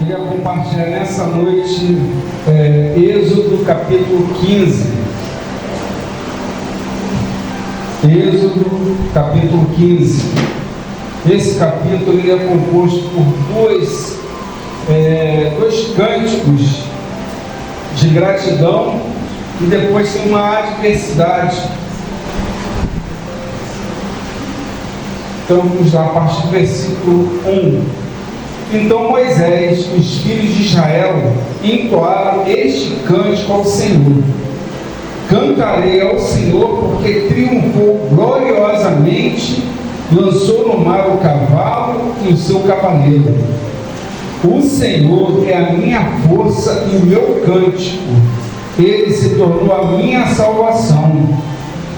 Queria compartilhar nessa noite Êxodo capítulo 15. Êxodo capítulo 15. Esse capítulo ele é composto por dois cânticos de gratidão e depois tem uma adversidade. Então vamos lá, a partir do versículo 1. Então Moisés e os filhos de Israel entoaram este cântico ao Senhor: cantarei ao Senhor, porque triunfou gloriosamente, lançou no mar o cavalo e o seu cavaleiro. O Senhor é a minha força e o meu cântico, ele se tornou a minha salvação.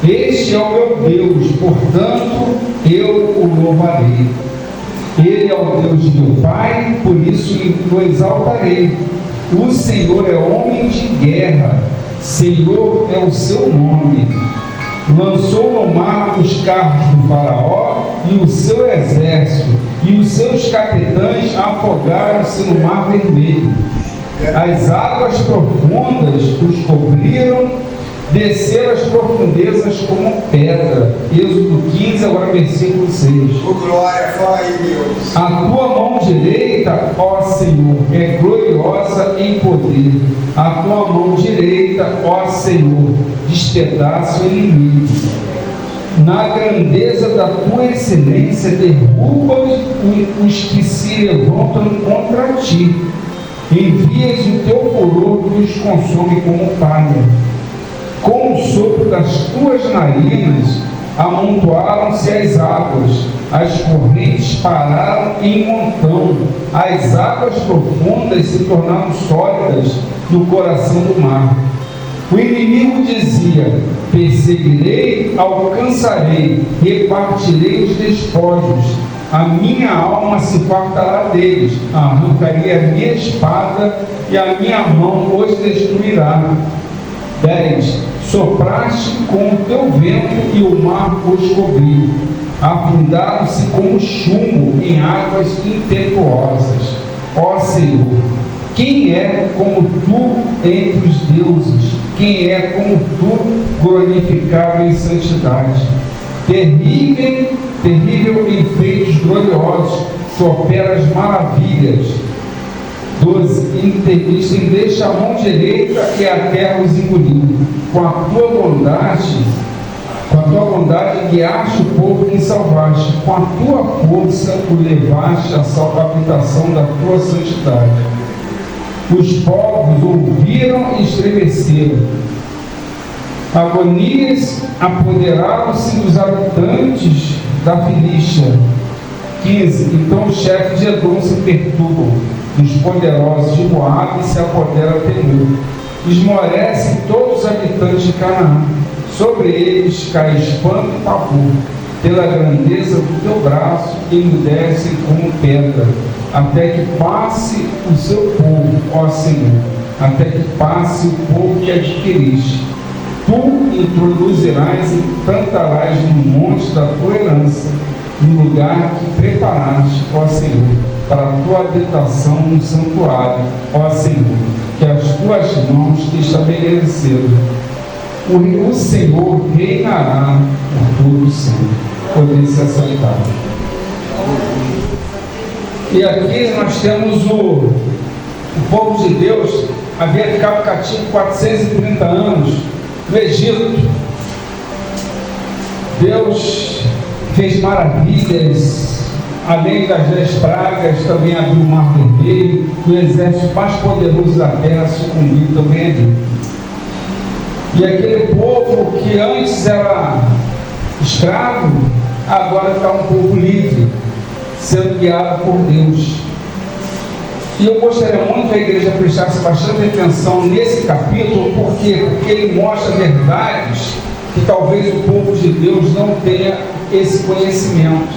Este é o meu Deus, portanto eu o louvarei. Ele é o Deus de meu Pai, por isso o exaltarei. O Senhor é homem de guerra, Senhor é o seu nome. Lançou no mar os carros do faraó e o seu exército, e os seus capitães afogaram-se no mar vermelho. As águas profundas os cobriram, desceram as profundezas como pedra. Êxodo 15, agora versículo 6. Oh, glória, fala aí, Deus. A tua mão direita, ó Senhor, é gloriosa em poder. A tua mão direita, ó Senhor, despedaça o inimigo. Na grandeza da tua excelência, derruba os que se levantam contra ti. Envias o teu furor que os consome como palha. Com o sopro das tuas narinas amontoaram-se as águas, as correntes pararam em montão, as águas profundas se tornaram sólidas no coração do mar. O inimigo dizia: perseguirei, alcançarei, repartirei os despojos, a minha alma se fartará deles, arrancarei a minha espada e a minha mão os destruirá. 10. Sopraste com o teu vento e o mar os cobriu. Afundaram-se como chumbo em águas impetuosas. Ó Senhor, quem é como tu entre os deuses? Quem é como tu, glorificado em santidade? Terrível em feitos gloriosos, tu operas maravilhas. 12. Estendeste a mão direita e a terra os engoliu. Com a tua bondade guiaste o povo que salvaste. Com a tua força o levaste à habitação da tua santidade. Os povos ouviram e estremeceram. Agonias apoderaram-se dos habitantes da Filístia. 15. Então os chefes de Edom se perturbam, os poderosos de Moabe se apodera temor. Esmorecem todos os habitantes de Canaã. Sobre eles cai espanto e pavor. Pela grandeza do teu braço, emudecem como pedra, até que passe o seu povo, ó Senhor, até que passe o povo que adquiriste. Tu introduzirás e plantarás no monte da tua herança, no lugar que preparaste, ó Senhor, para a tua habitação no santuário, ó Senhor, que as tuas mãos te estabeleceram. O Senhor reinará por todo o sempre. Poder se aceitar. E aqui nós temos o povo de Deus havia ficado cativo 430 anos no Egito. Deus fez maravilhas, além das 10 pragas, também abriu o mar vermelho, o exército mais poderoso da terra sucumbiu também ali. E aquele povo que antes era escravo, agora está um povo livre, sendo guiado por Deus. E eu gostaria muito que a igreja prestasse bastante atenção nesse capítulo, porque ele mostra verdades que talvez o povo de Deus não tenha esse conhecimento.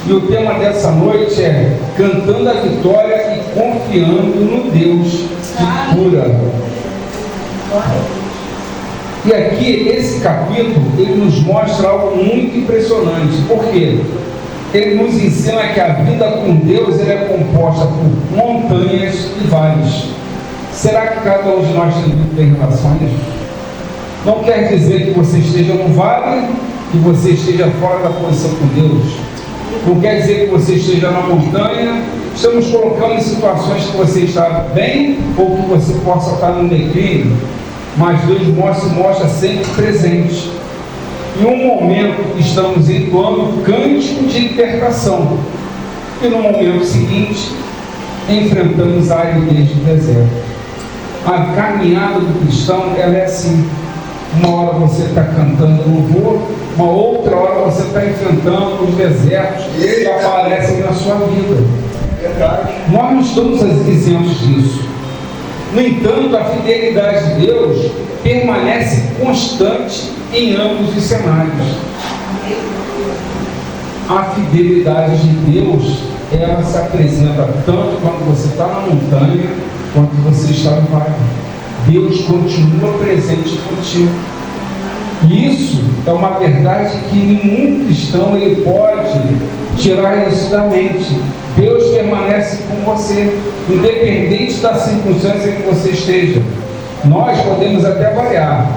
E o tema dessa noite é cantando a vitória e confiando no Deus que cura. E aqui, esse capítulo, ele nos mostra algo muito impressionante. Por quê? ele nos ensina que a vida com Deus ela é composta por montanhas e vales. Será que cada um de nós tem dúvida em relação a isso? Não quer dizer que você esteja no vale, que você esteja fora da posição com Deus. Não quer dizer que você esteja na montanha. Estamos colocando em situações que você está bem ou que você possa estar no declínio, mas Deus se mostra sempre presente. Em um momento estamos entoando cântico de libertação e no momento seguinte enfrentamos a aridez do deserto. A caminhada do cristão ela é assim. Uma hora você está cantando louvor, uma outra hora você está enfrentando os desertos que aparecem na sua vida. Verdade. Nós não estamos isentos disso. No entanto, a fidelidade de Deus permanece constante em ambos os cenários. A fidelidade de Deus, ela se apresenta tanto quando você está na montanha, quanto você está no vale. Deus continua presente contigo. E isso é uma verdade que nenhum cristão ele pode tirar isso da mente. Deus permanece com você, independente da circunstância que você esteja. Nós podemos até variar.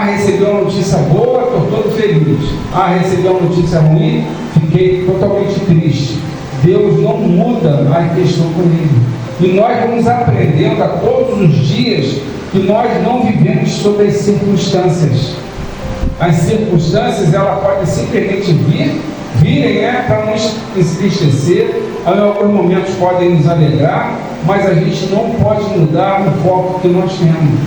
Recebi uma notícia boa, estou todo feliz. Recebi uma notícia ruim, fiquei totalmente triste. Deus não muda a questão com ele. E nós vamos aprendendo a todos os dias que nós não vivemos sobre as circunstâncias. As circunstâncias, elas podem simplesmente virem para nos entristecer, em alguns momentos podem nos alegrar, mas a gente não pode mudar o foco que nós temos.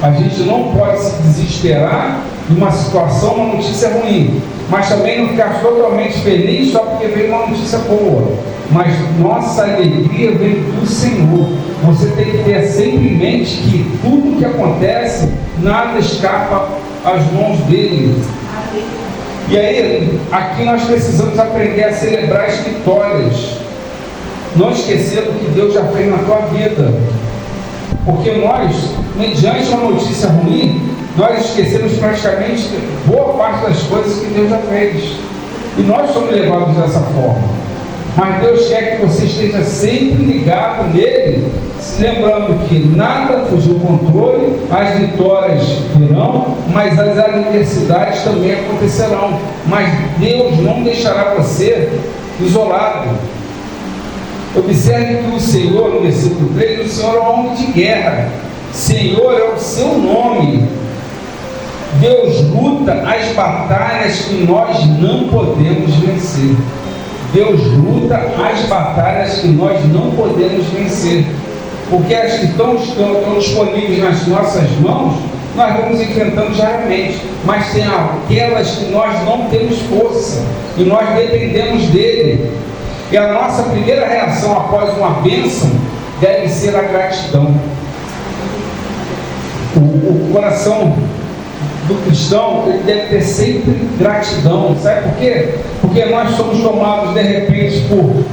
A gente não pode se desesperar de uma situação, uma notícia ruim, mas também não ficar totalmente feliz só porque veio uma notícia boa. Mas nossa alegria vem do Senhor. Você tem que ter sempre em mente que tudo que acontece, nada escapa às mãos dele. E aí, aqui nós precisamos aprender a celebrar as vitórias, não esquecendo o que Deus já fez na tua vida. Porque nós, mediante uma notícia ruim, nós esquecemos praticamente boa parte das coisas que Deus já fez. E nós somos levados dessa forma. Mas Deus quer que você esteja sempre ligado nele, se lembrando que nada fugiu do controle, as vitórias virão, mas as adversidades também acontecerão. Mas Deus não deixará você isolado. Observe que o Senhor, no versículo 3, o Senhor é um homem de guerra. Senhor é o seu nome. Deus luta as batalhas que nós não podemos vencer. Deus luta as batalhas que nós não podemos vencer. Porque as que estão disponíveis nas nossas mãos, nós vamos enfrentando diariamente. Mas tem aquelas que nós não temos força e nós dependemos dele. E a nossa primeira reação após uma bênção deve ser a gratidão. O coração do cristão ele deve ter sempre gratidão. Sabe por quê? Porque nós somos tomados de repente por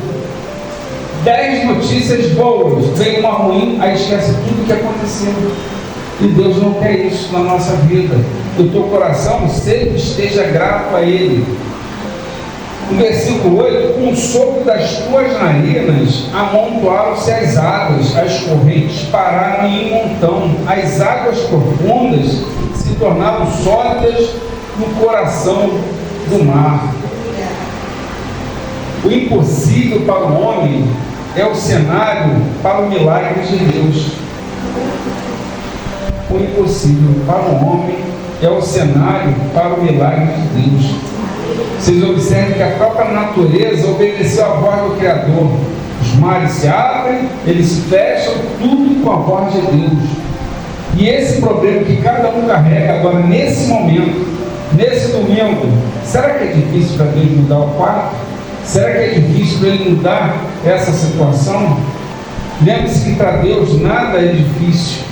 10 notícias boas, vem uma ruim, aí esquece tudo que aconteceu. E Deus não quer isso na nossa vida. Que o teu coração sempre esteja grato a Ele. No versículo 8, com o sopro das tuas narinas amontoaram-se as águas, as correntes pararam em um montão, as águas profundas se tornaram sólidas no coração do mar. O impossível para o homem é o cenário para o milagre de Deus. O impossível para o homem é o cenário para o milagre de Deus. Vocês observem que a própria natureza obedeceu à voz do Criador. Os mares se abrem, eles se fecham, tudo com a voz de Deus. E esse problema que cada um carrega agora, nesse momento, nesse domingo, será que é difícil para Deus mudar o quadro? Será que é difícil para Ele mudar essa situação? Lembre-se que para Deus nada é difícil.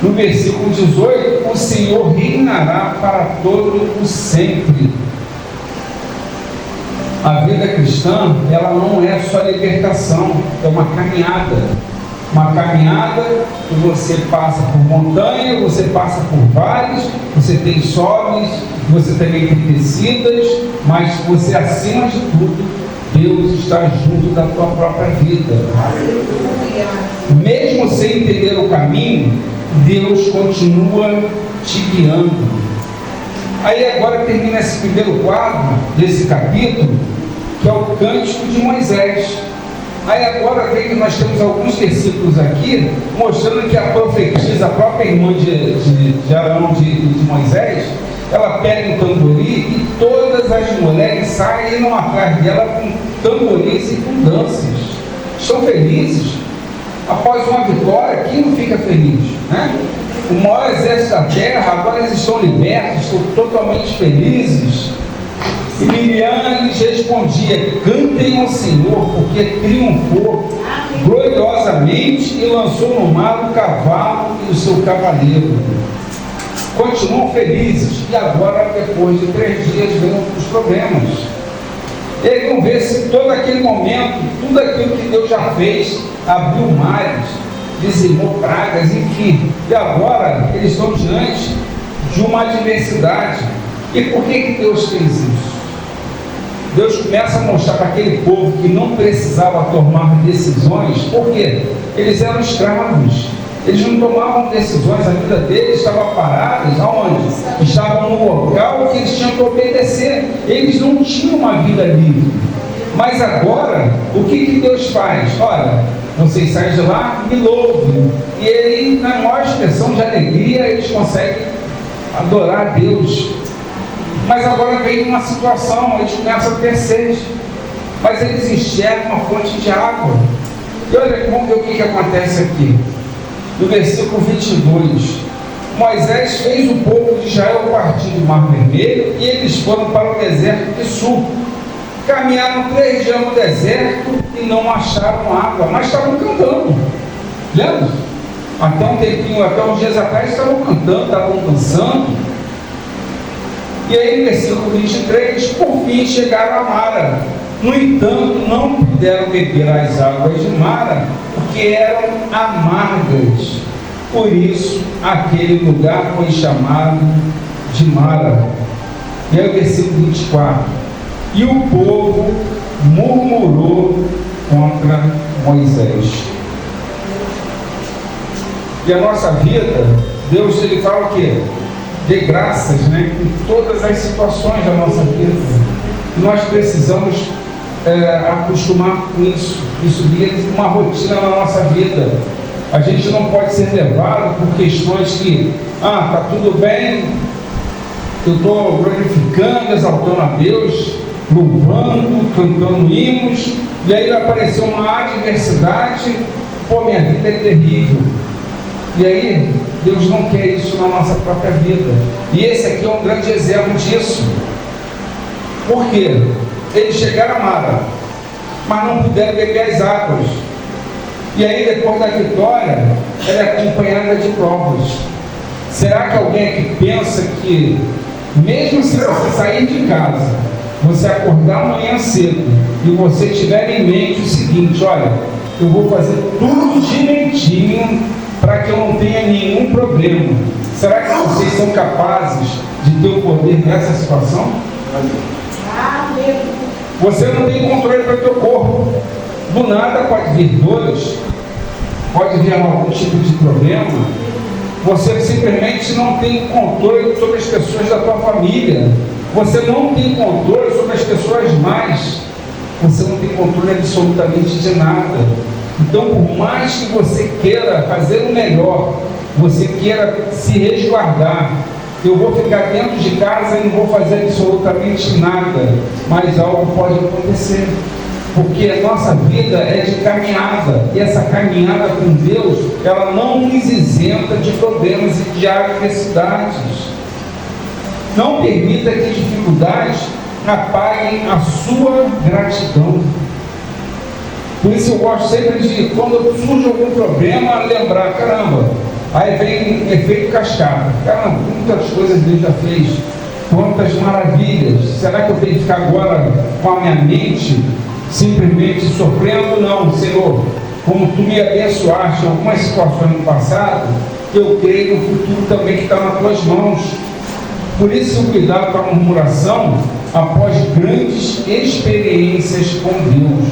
No versículo 18, o Senhor reinará para todo o sempre. A vida cristã, ela não é só libertação, é uma caminhada. Uma caminhada que você passa por montanha, você passa por vales, você tem sobes, você também tem descidas, mas você, acima de tudo, Deus está junto da tua própria vida. Mesmo sem entender o caminho, Deus continua te guiando. Aí agora termina esse primeiro quadro desse capítulo, que é o Cântico de Moisés. Aí agora vem que nós temos alguns versículos aqui, mostrando que a profetisa, a própria irmã de Arão, de Moisés, ela pega um tamborim e todas as mulheres saem atrás dela com tamborins e com danças. Estão felizes. Após uma vitória, quem não fica feliz, né? O maior exército da terra, agora eles estão libertos, estão totalmente felizes. E Miriam lhes respondia: cantem ao Senhor, porque triunfou gloriosamente e lançou no mar o cavalo e o seu cavaleiro. Continuam felizes. E agora, depois de 3 dias, vem os problemas. E aí vão ver se todo aquele momento, tudo aquilo que Deus já fez, abriu mares, dizimou pragas, enfim. E agora eles estão diante de uma adversidade. E por que Deus fez isso? Deus começa a mostrar para aquele povo que não precisava tomar decisões, porque eles eram escravos, eles não tomavam decisões, a vida deles estava parada, aonde? Estavam no local que eles tinham que obedecer, eles não tinham uma vida livre. Mas agora, o que Deus faz? Olha, vocês saem de lá, me louvem, e ele, na maior expressão de alegria, eles conseguem adorar a Deus. Mas agora vem uma situação, eles começam a ter sede, mas eles enxergam uma fonte de água. E olha, vamos ver o que acontece aqui. No versículo 22, Moisés fez o povo de Israel partir do Mar Vermelho e eles foram para o deserto de Sul. Caminharam 3 dias no deserto e não acharam água, mas estavam cantando. Lembra? Até um tempinho, até uns dias atrás, estavam cantando, estavam dançando. E aí, no versículo 23, por fim chegaram a Mara. No entanto, não puderam beber as águas de Mara, porque eram amargas. Por isso, aquele lugar foi chamado de Mara. E aí, o versículo 24. E o povo murmurou contra Moisés. E a nossa vida, Deus, ele fala o quê? De graças, né? Em todas as situações da nossa vida. Nós precisamos acostumar com isso. Isso vira uma rotina na nossa vida. A gente não pode ser levado por questões que, tá tudo bem, eu estou glorificando, exaltando a Deus, louvando, cantando hinos, e aí vai aparecer uma adversidade, minha vida é terrível. E aí, Deus não quer isso na nossa própria vida. E esse aqui é um grande exemplo disso. Por quê? Eles chegaram a Mara, mas não puderam beber as águas. E aí, depois da vitória, ela é acompanhada de provas. Será que alguém aqui pensa que, mesmo se você sair de casa, você acordar amanhã cedo, e você tiver em mente o seguinte: olha, eu vou fazer tudo direitinho para que eu não tenha nenhum problema. Será que vocês são capazes de ter o poder nessa situação? Você não tem controle para o teu corpo. Do nada pode vir dores, pode vir algum tipo de problema. Você simplesmente não tem controle sobre as pessoas da tua família. Você não tem controle sobre as pessoas mais. Você não tem controle absolutamente de nada. Então, por mais que você queira fazer o melhor, você queira se resguardar, eu vou ficar dentro de casa e não vou fazer absolutamente nada, mas algo pode acontecer, porque a nossa vida é de caminhada, e essa caminhada com Deus, ela não nos isenta de problemas e de adversidades. Não permita que dificuldades apaguem a sua gratidão. Por isso eu gosto sempre de, quando surge algum problema, lembrar: caramba, aí vem o efeito cascata. Caramba, quantas coisas Deus já fez, quantas maravilhas. Será que eu tenho que ficar agora com a minha mente simplesmente sofrendo? Não, Senhor, como tu me abençoaste em algumas situações no passado, eu creio no futuro também que está nas tuas mãos. Por isso, cuidado com a murmuração após grandes experiências com Deus.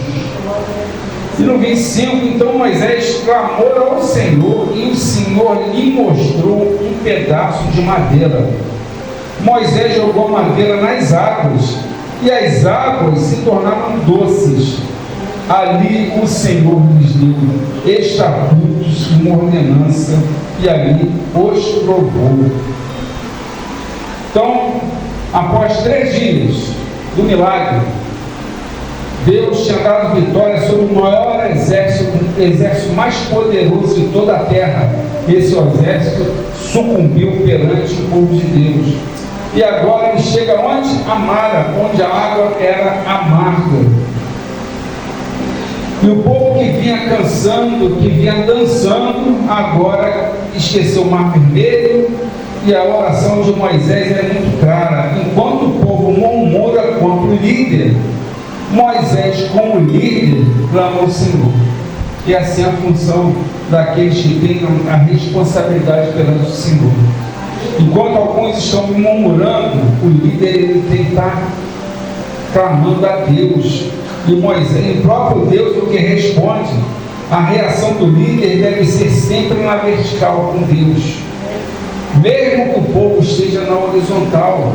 E no 25, então Moisés clamou ao Senhor, e o Senhor lhe mostrou um pedaço de madeira. Moisés jogou a madeira nas águas, e as águas se tornaram doces. Ali o Senhor lhes deu estatutos e uma ordenança, e ali os provou. Então, após 3 dias do milagre, Deus tinha dado vitória sobre o maior exército, o exército mais poderoso de toda a terra. Esse exército sucumbiu perante o povo de Deus. E agora ele chega onde? A Mara, onde a água era amarga. E o povo que vinha cansando, que vinha dançando, agora esqueceu o mar vermelho. E a oração de Moisés é muito clara. Enquanto o povo murmura contra o líder, Moisés, como líder, clama ao Senhor. E assim é a função daqueles que têm a responsabilidade perante o Senhor. Enquanto alguns estão murmurando, o líder ele tem que estar clamando a Deus. E Moisés, o próprio Deus, o que responde, a reação do líder deve ser sempre na vertical com Deus, mesmo que o povo esteja na horizontal.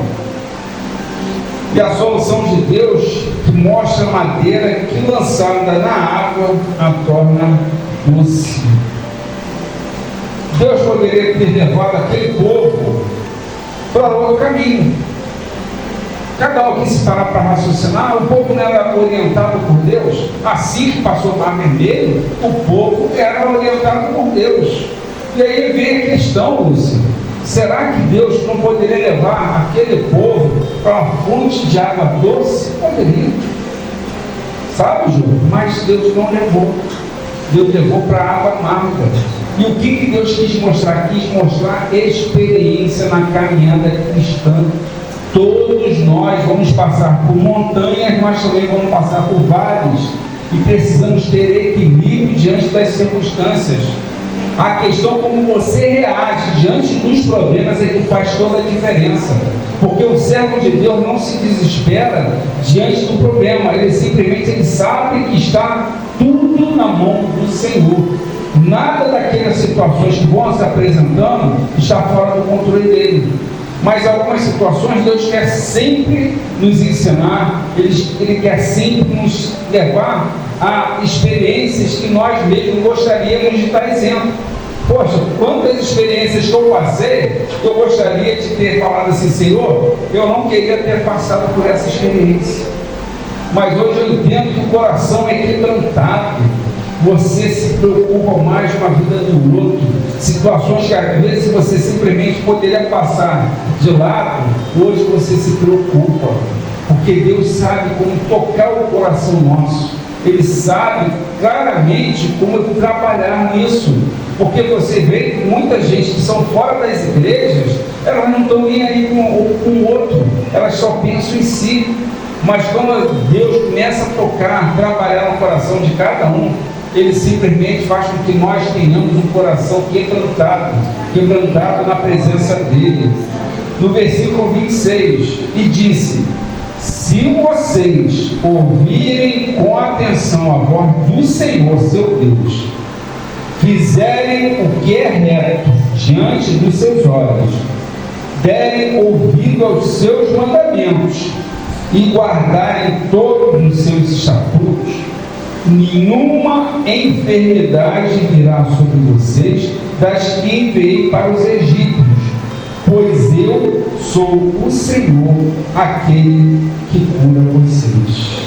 E a solução de Deus, que mostra a madeira que lançada na água a torna doce. Deus poderia ter levado aquele povo para outro caminho. Cada um que se parar para raciocinar, o povo não era orientado por Deus. Assim que passou o mar vermelho, o povo era orientado por Deus. E aí vem a questão, Lúcia. Será que Deus não poderia levar aquele povo para uma fonte de água doce? Poderia. Sabe, Júlio? Mas Deus não levou. Deus levou para a água amarga. E o que Deus quis mostrar? Quis mostrar experiência na caminhada cristã. Todos nós vamos passar por montanhas, mas também vamos passar por vales. E precisamos ter equilíbrio diante das circunstâncias. A questão como você reage diante dos problemas é que faz toda a diferença. Porque o servo de Deus não se desespera diante do problema. Ele simplesmente sabe que está tudo na mão do Senhor. Nada daquelas situações que vão se apresentando está fora do controle dele. Mas algumas situações Deus quer sempre nos ensinar, Ele quer sempre nos levar a experiências que nós mesmos gostaríamos de estar exemplo. Poxa, quantas experiências que eu passei, eu gostaria de ter falado assim, Senhor, eu não queria ter passado por essa experiência. Mas hoje eu entendo que o coração é quebrantado. Você se preocupa mais com a vida do outro. Situações que às vezes você simplesmente poderia passar de lado, hoje você se preocupa. Porque Deus sabe como tocar o coração nosso. Ele sabe claramente como trabalhar nisso. Porque você vê muita gente que são fora das igrejas, elas não estão nem aí com o outro. Elas só pensam em si. Mas quando Deus começa a tocar, trabalhar no coração de cada um, Ele simplesmente faz com que nós tenhamos um coração quebrantado na presença dEle. No versículo 26, e disse: se vocês ouvirem com atenção a voz do Senhor, seu Deus, fizerem o que é reto diante dos seus olhos, derem ouvido aos seus mandamentos e guardarem todos os seus estatutos, nenhuma enfermidade virá sobre vocês das que enviei para os egípcios, pois eu sou o Senhor, aquele que cura vocês.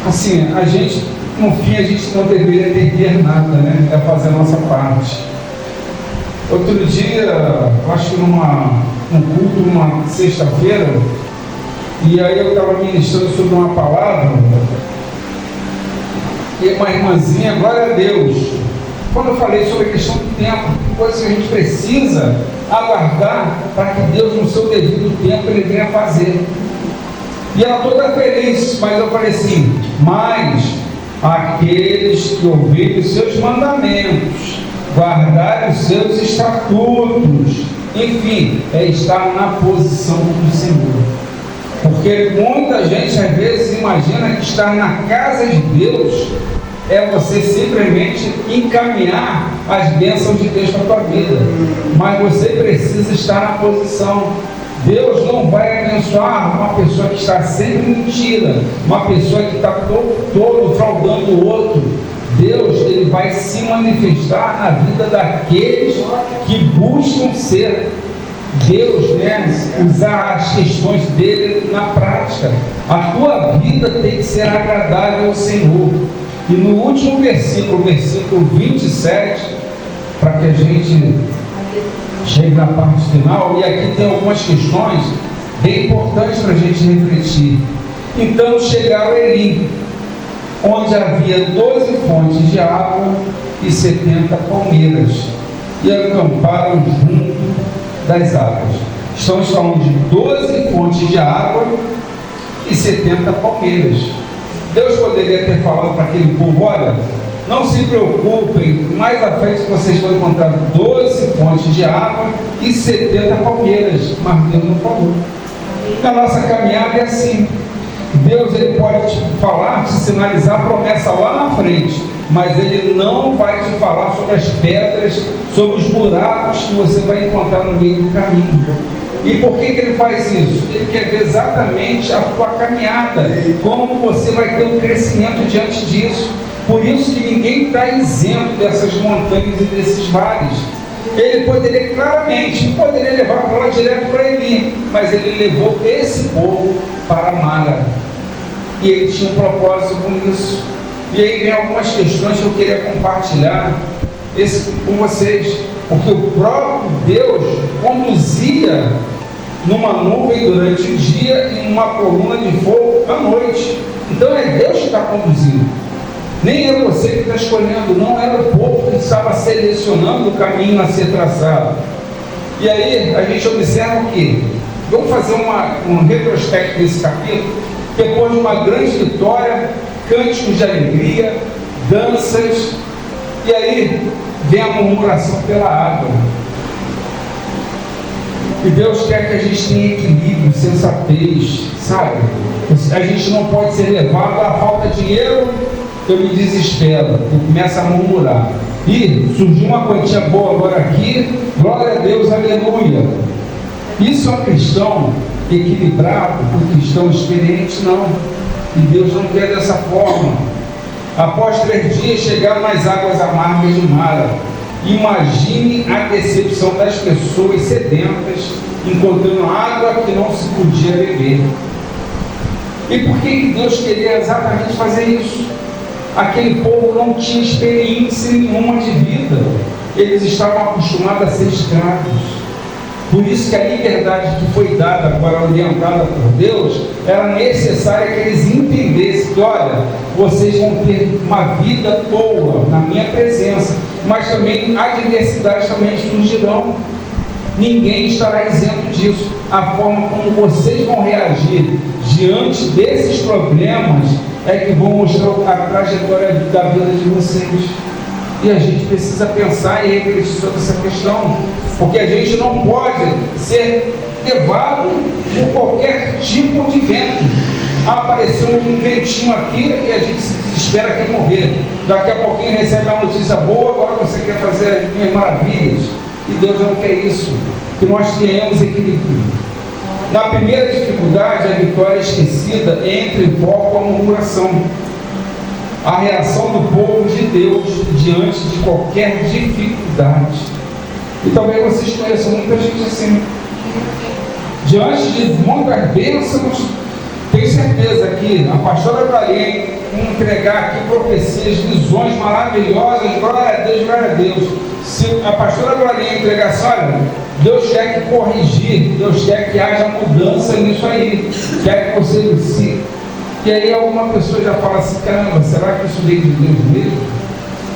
Assim, a gente, no fim, a gente não deveria perder nada, né? É fazer a nossa parte. Outro dia, acho que num culto, numa sexta-feira, e aí eu estava ministrando sobre uma palavra, e uma irmãzinha, glória a Deus, quando eu falei sobre a questão do tempo, coisas que a gente precisa aguardar para que Deus, no seu devido tempo, Ele venha fazer. E ela toda feliz, mas eu falei assim, mas aqueles que ouvirem os seus mandamentos, guardarem os seus estatutos, enfim, é estar na posição do Senhor. Porque muita gente às vezes imagina que estar na casa de Deus é você simplesmente encaminhar as bênçãos de Deus para a tua vida, mas você precisa estar na posição. Deus não vai abençoar uma pessoa que está sempre em mentira, uma pessoa que está todo fraudando o outro. Deus, ele vai se manifestar na vida daqueles que buscam ser Deus, usar as questões dele na prática. A tua vida tem que ser agradável ao Senhor. E no último versículo 27, para que a gente chegue na parte final, e aqui tem algumas questões bem importantes para a gente refletir. Então chegaram a Elim, onde havia 12 fontes de água e 70 palmeiras, e acamparam junto das águas. Estamos falando de 12 fontes de água e 70 palmeiras. Deus poderia ter falado para aquele povo: olha, não se preocupem, mais à frente vocês vão encontrar 12 fontes de água e 70 palmeiras, mas Deus não falou. Na nossa caminhada é assim. Deus, ele pode te falar, te sinalizar a promessa lá na frente, mas ele não vai te falar sobre as pedras, sobre os buracos que você vai encontrar no meio do caminho. E por que ele faz isso? Ele quer ver exatamente a tua caminhada, como você vai ter um crescimento diante disso. Por isso que ninguém está isento dessas montanhas e desses vales. Ele poderia claramente, levar para lá direto para Eli, mas ele levou esse povo para Mara. E ele tinha um propósito com isso. E aí vem algumas questões que eu queria compartilhar com vocês. Porque o próprio Deus conduzia numa nuvem durante o dia e numa coluna de fogo à noite. Então é Deus que está conduzindo. Nem é você que está escolhendo, não era o povo que estava selecionando o caminho a ser traçado. E aí a gente observa o quê? Vamos fazer um retrospecto desse capítulo. Depois de uma grande vitória, cânticos de alegria, danças, e aí vem a murmuração pela água. E Deus quer que a gente tenha equilíbrio, sensatez, sabe? A gente não pode ser levado à falta de dinheiro, eu me desespero, eu começo a murmurar. E surgiu uma quantia boa agora aqui, glória a Deus, aleluia. Isso é um cristão equilibrado, um cristão experiente, não. E Deus não quer dessa forma. Após 3 dias chegaram as águas amargas de Mara. Imagine a decepção das pessoas sedentas, encontrando água que não se podia beber. E por que Deus queria exatamente fazer isso? Aquele povo não tinha experiência nenhuma de vida. Eles estavam acostumados a ser escravos. Por isso que a liberdade que foi dada, agora orientada por Deus, era necessária que eles entendessem que, olha, vocês vão ter uma vida boa na minha presença, mas também adversidades também surgirão. Ninguém estará isento disso. A forma como vocês vão reagir diante desses problemas é que vão mostrar a trajetória da vida de vocês. E a gente precisa pensar e refletir sobre essa questão, porque a gente não pode ser levado por qualquer tipo de vento. Apareceu um ventinho aqui e a gente se desespera que morrer. Daqui a pouquinho recebe uma notícia boa, agora você quer fazer as minhas maravilhas. E Deus não quer isso, que nós tenhamos equilíbrio. Na primeira dificuldade, a vitória é esquecida entre o foco e a murmuração. A reação do povo de Deus diante de qualquer dificuldade. E talvez vocês conheçam muita gente assim. Diante de muitas bênçãos, tenho certeza que a pastora Glória entregar aqui profecias, visões maravilhosas, glória a Deus. Se a pastora Glória entregasse, olha, Deus quer que corrigir, Deus quer que haja mudança nisso aí, quer que você se... E aí alguma pessoa já fala assim: caramba, será que isso veio de Deus mesmo?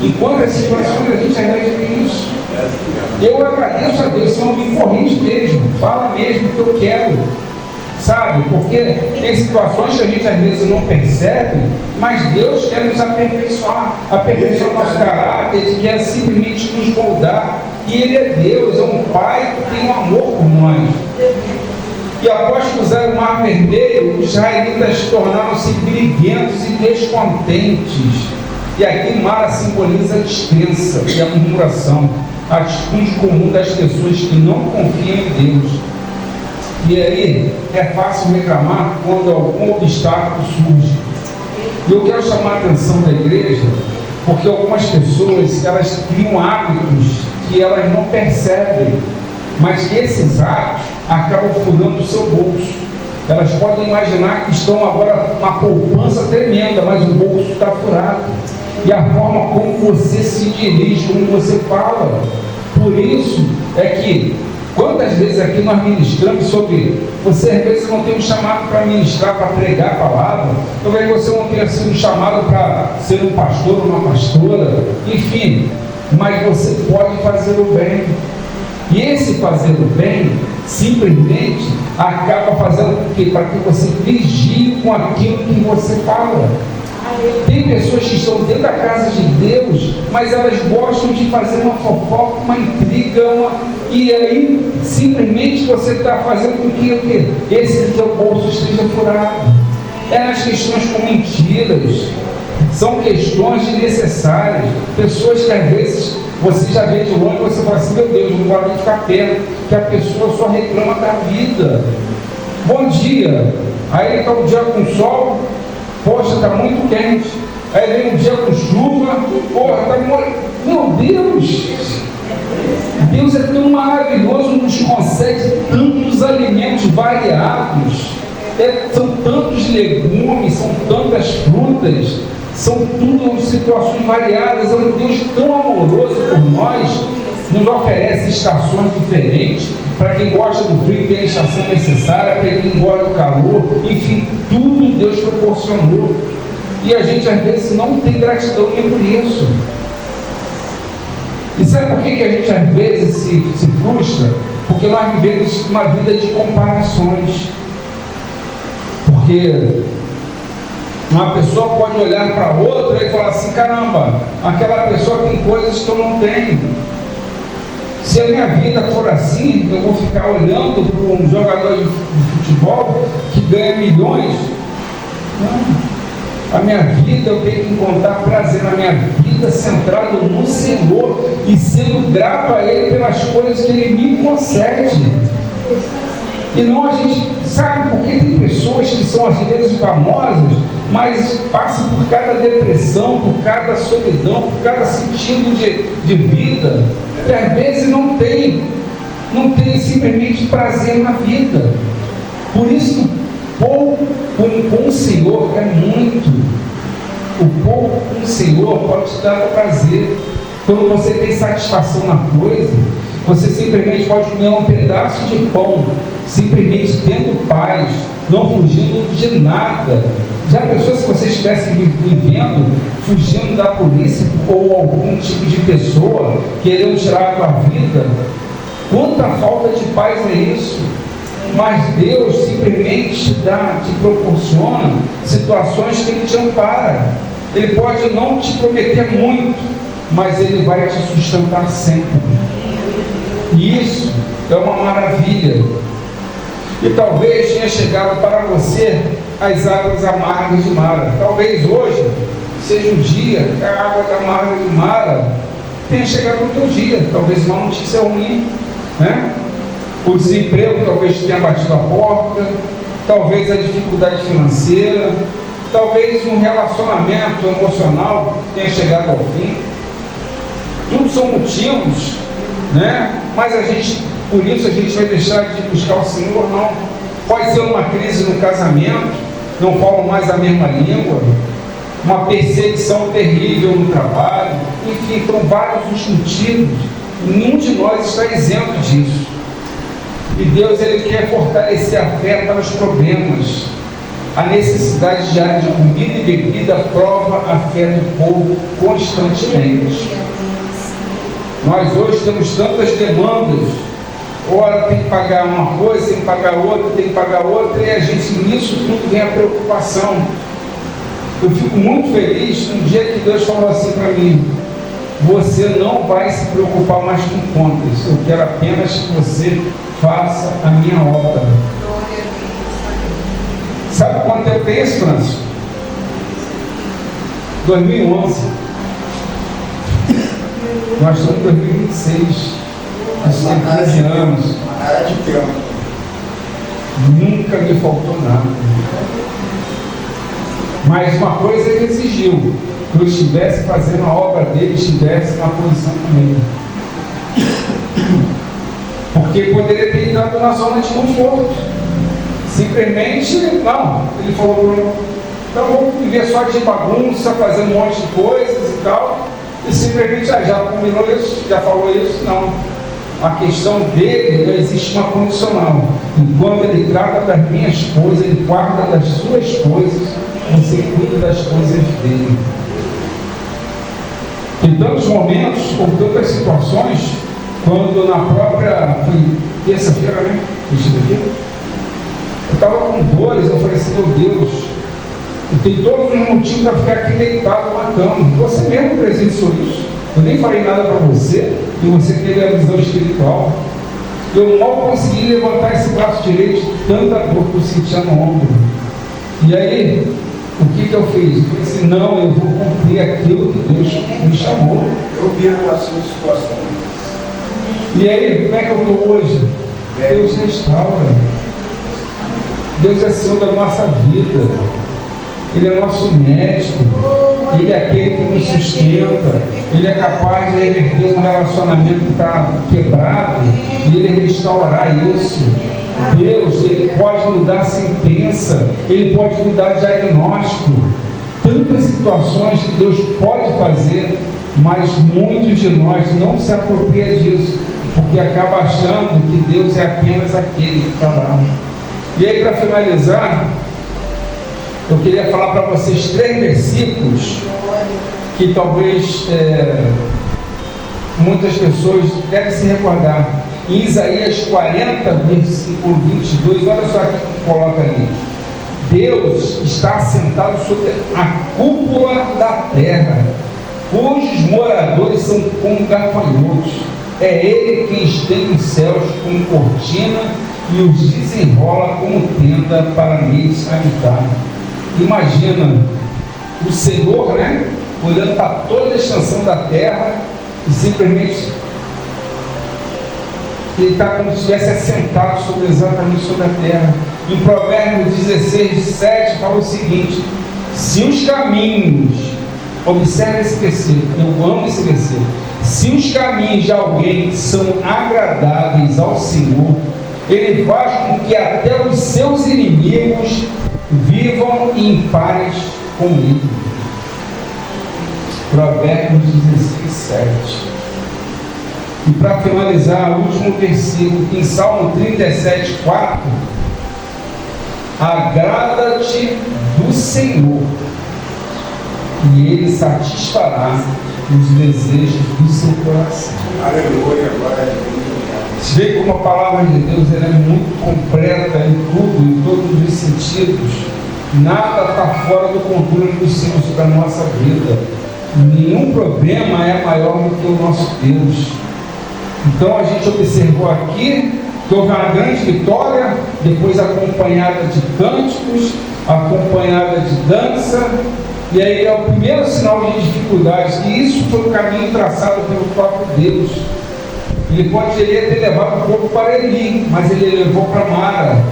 Enquanto as situações a gente reage com isso. Eu agradeço a Deus, Senhor, me corrige mesmo, fala mesmo o que eu quero. sabe? Porque tem situações que a gente às vezes não percebe, mas Deus quer nos aperfeiçoar nosso caráter, quer simplesmente nos moldar. E Ele é Deus, é um Pai que tem um amor por nós. E após cruzar o Mar Vermelho, os israelitas tornaram-se briguentos e descontentes. E aqui Mara simboliza a descrença e a murmuração, a atitude comum das pessoas que não confiam em Deus. E aí é fácil reclamar quando algum obstáculo surge. E eu quero chamar a atenção da igreja, porque algumas pessoas, elas criam hábitos que elas não percebem, mas que esses hábitos acabam furando o seu bolso. Elas podem imaginar que estão agora com uma poupança tremenda, mas o bolso está furado. E a forma como você se dirige, como você fala. Por isso é que, quantas vezes aqui nós ministramos sobre, você às vezes não tem um chamado para ministrar, para pregar a palavra, talvez você não tenha sido um chamado para ser um pastor ou uma pastora, enfim, mas você pode fazer o bem. E esse fazer o bem, simplesmente, acaba fazendo o quê? Para que você vigie com aquilo que você fala. Tem pessoas que estão dentro da casa de Deus, mas elas gostam de fazer uma fofoca, uma intriga, e aí simplesmente você está fazendo com que esse teu bolso esteja furado. É nas questões com mentiras, são questões desnecessárias. Pessoas que às vezes você já vê de longe e você fala assim: meu Deus, não gosto de ficar perto, que a pessoa só reclama da vida. Bom dia, aí está um dia com sol, poxa, está muito quente. Aí vem um dia com chuva, porra, está morrendo. Meu Deus! Deus é tão maravilhoso, nos concede tantos alimentos variados, são tantos legumes, são tantas frutas, são tudo situações variadas. É um Deus tão amoroso por nós, nos oferece estações diferentes. Para quem gosta do frio, tem a estação necessária, para quem gosta do calor, enfim, tudo Deus proporcionou. E a gente às vezes não tem gratidão nem por isso. E sabe por que a gente às vezes se frustra? Porque nós vivemos uma vida de comparações. Porque uma pessoa pode olhar para outra e falar assim: caramba, aquela pessoa tem coisas que eu não tenho. Se a minha vida for assim, eu vou ficar olhando para um jogador de futebol que ganha milhões? Não. A minha vida, eu tenho que encontrar prazer na minha vida, centrado no Senhor e sendo grato a Ele pelas coisas que Ele me concede. E não a gente sabe, porque tem pessoas que são às vezes famosas, mas passam por cada depressão, por cada solidão, por cada sentido de vida, que às vezes não tem simplesmente prazer na vida. Por isso, pouco com o Senhor é muito. O pouco com o Senhor pode te dar prazer. Quando você tem satisfação na coisa, você simplesmente pode comer um pedaço de pão, simplesmente tendo paz, não fugindo de nada. Já pensou se você estivesse vivendo, fugindo da polícia ou algum tipo de pessoa querendo tirar a tua vida? Quanta falta de paz é isso? Mas Deus simplesmente te dá, te proporciona situações que Ele te ampara. Ele pode não te prometer muito, mas Ele vai te sustentar sempre. E isso é uma maravilha. E talvez tenha chegado para você as águas amargas de Mara. Talvez hoje seja um dia que a água amarga de Mara tenha chegado no teu dia. Talvez uma notícia ruim, né? O desemprego talvez tenha batido a porta, talvez a dificuldade financeira, talvez um relacionamento emocional tenha chegado ao fim. Tudo são motivos, né? Mas por isso a gente vai deixar de buscar o Senhor? Não. Pode ser uma crise no casamento, não falam mais a mesma língua, uma perseguição terrível no trabalho, enfim, são vários os motivos. Nenhum de nós está isento disso. E Deus, Ele quer fortalecer a fé para os problemas. A necessidade diária de comida e bebida prova a fé do povo constantemente. Nós hoje temos tantas demandas, Ora tem que pagar uma coisa, tem que pagar outra, tem que pagar outra, e a gente, nisso tudo, vem a preocupação. Eu fico muito feliz no dia que Deus falou assim para mim: você não vai se preocupar mais com contas, eu quero apenas que você faça a minha obra. Sabe quanto tempo tem esse, Francisco? 2011. Nós estamos em 2026. Nós temos 15 anos. Era de tempo. Nunca me faltou nada. Mas uma coisa ele exigiu: que eu estivesse fazendo a obra dele, estivesse na posição com ele. Porque poderia ter entrado na zona de conforto. Simplesmente, não. Ele falou: então vamos viver só de bagunça, fazer um monte de coisas e tal. E simplesmente já combinou isso, já falou isso. Não. A questão dele, não existe uma condicional. Enquanto ele trata das minhas coisas, ele guarda das suas coisas, você cuida das coisas dele. Em tantos momentos, ou tantas situações, quando na própria, foi terça-feira, né? Eu estava com dores, eu falei assim: meu Deus, eu tenho todos os motivos para ficar aqui deitado na cama. Você mesmo presenciou isso. Eu nem falei nada para você, e você teve a visão espiritual. Eu mal consegui levantar esse braço direito, tanta dor que eu sentia no ombro. E aí, o que eu fiz? Eu falei assim: não, eu vou cumprir aquilo que Deus me chamou. Eu vi a sua situação. E aí, como é que eu estou hoje? Deus restaura. Deus é Senhor da nossa vida. Ele é nosso médico. Ele é aquele que nos sustenta. Ele é capaz de reverter um relacionamento que está quebrado e Ele restaurar isso. Deus, Ele pode mudar a sentença. Ele pode mudar o diagnóstico. Tantas situações que Deus pode fazer, mas muitos de nós não se apropriam disso, porque acaba achando que Deus é apenas aquele que está lá. E aí, para finalizar, eu queria falar para vocês 3 versículos que talvez muitas pessoas devem se recordar. Em Isaías 40, versículo 22, olha só o que coloca ali: Deus está assentado sobre a cúpula da terra, cujos moradores são como gafanhotos. É Ele quem estende os céus como cortina e os desenrola como tenda para neles habitar. Imagina o Senhor, né, olhando para toda a extensão da terra e simplesmente Ele está como se estivesse assentado exatamente sobre a terra. Em Provérbios 16:7 fala o seguinte: se os caminhos, observe esse versículo, eu amo esse versículo, se os caminhos de alguém são agradáveis ao Senhor, Ele faz com que até os seus inimigos vivam em paz com Ele. Provérbios 16:7. E para finalizar, o último versículo, em Salmo 37:4, agrada-te do Senhor, e Ele satisfará os desejos do seu coração. Aleluia, glória a Deus. Você vê como a palavra de Deus ela é muito completa em tudo, em todos os sentidos. Nada está fora do controle do Senhor sobre a nossa vida. Nenhum problema é maior do que o nosso Deus. Então a gente observou aqui que houve uma grande vitória, depois acompanhada de cânticos, acompanhada de dança, e aí é o primeiro sinal de dificuldades, e isso foi o caminho traçado pelo próprio Deus. Ele poderia ter levado o povo para Eli, mas ele levou para Mara.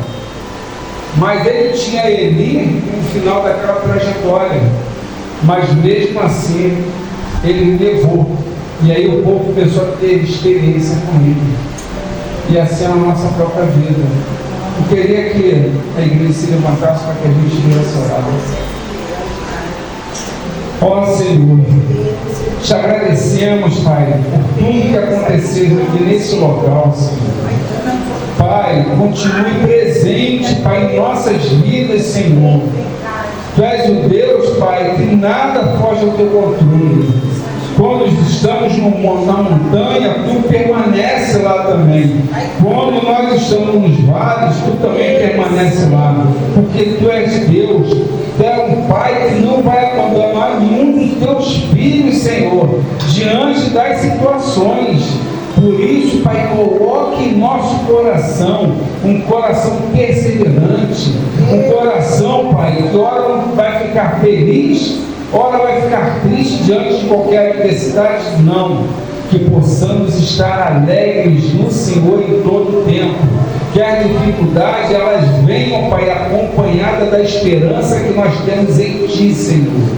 Mas ele tinha Eli no final daquela trajetória, mas mesmo assim ele levou. E aí o povo começou a ter experiência com ele. E assim é a nossa própria vida. Eu queria que a igreja se levantasse para que a gente viesse orar. Ó Senhor, te agradecemos, Pai, por tudo que aconteceu aqui nesse local, Senhor. Pai, continue presente, Pai, em nossas vidas, Senhor. Tu és o Deus, Pai, que nada foge ao teu controle. Quando estamos na montanha, tu permanece lá também. Quando nós estamos nos vales, tu também permanece lá. Porque tu és Deus. Tu é um Pai que não vai abandonar nenhum dos teus filhos, Senhor, diante das situações. Por isso, Pai, coloque em nosso coração um coração perseverante, um coração, Pai, que ora vai ficar feliz, ora vai ficar triste diante de qualquer adversidade. Não, que possamos estar alegres no Senhor em todo o tempo, que as dificuldades elas venham, Pai, acompanhada da esperança que nós temos em Ti, Senhor.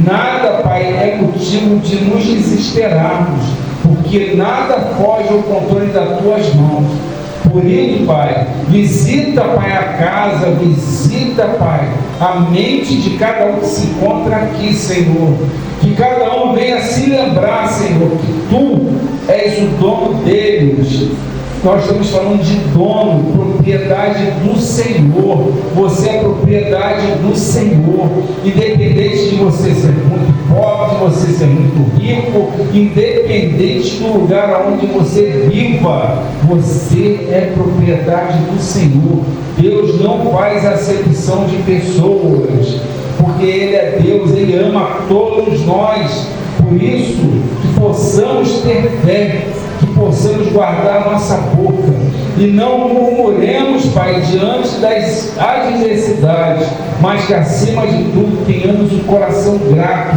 Nada, Pai, é motivo de nos desesperarmos, porque nada foge ao controle das Tuas mãos. Por isso, Pai, visita, Pai, a casa, visita, Pai, a mente de cada um que se encontra aqui, Senhor. Que cada um venha se lembrar, Senhor, que Tu és o dono deles. Nós estamos falando de dono, propriedade do Senhor. Você é propriedade do Senhor. Independente de você ser muito pobre, de você ser muito rico, independente do lugar onde você viva, você é propriedade do Senhor. Deus não faz acepção de pessoas, porque Ele é Deus, Ele ama todos nós. Por isso, que possamos ter fé, que possamos guardar a nossa boca e não murmuremos, Pai, diante das adversidades, mas que acima de tudo tenhamos um coração grato,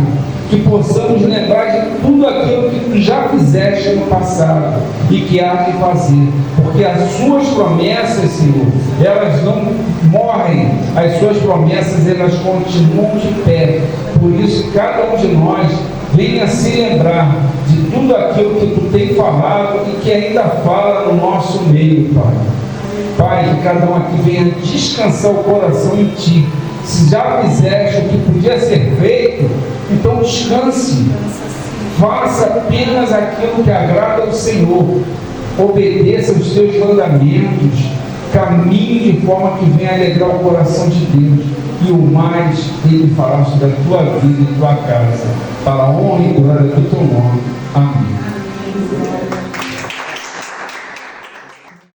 que possamos lembrar de tudo aquilo que Tu já fizeste no passado e que há de fazer, porque as Suas promessas, Senhor, elas não morrem, as Suas promessas elas continuam de pé. Por isso, cada um de nós venha se lembrar de tudo aquilo que Tu tem falado e que ainda fala no nosso meio, Pai. Pai, que cada um aqui venha descansar o coração em Ti. Se já fizeste o que podia ser feito, então descanse. Faça apenas aquilo que agrada ao Senhor. Obedeça os Teus mandamentos. Caminhe de forma que venha alegrar o coração de Deus. E o mais, Ele falar sobre a tua vida e tua casa, para a honra e glória do Teu nome. Amém.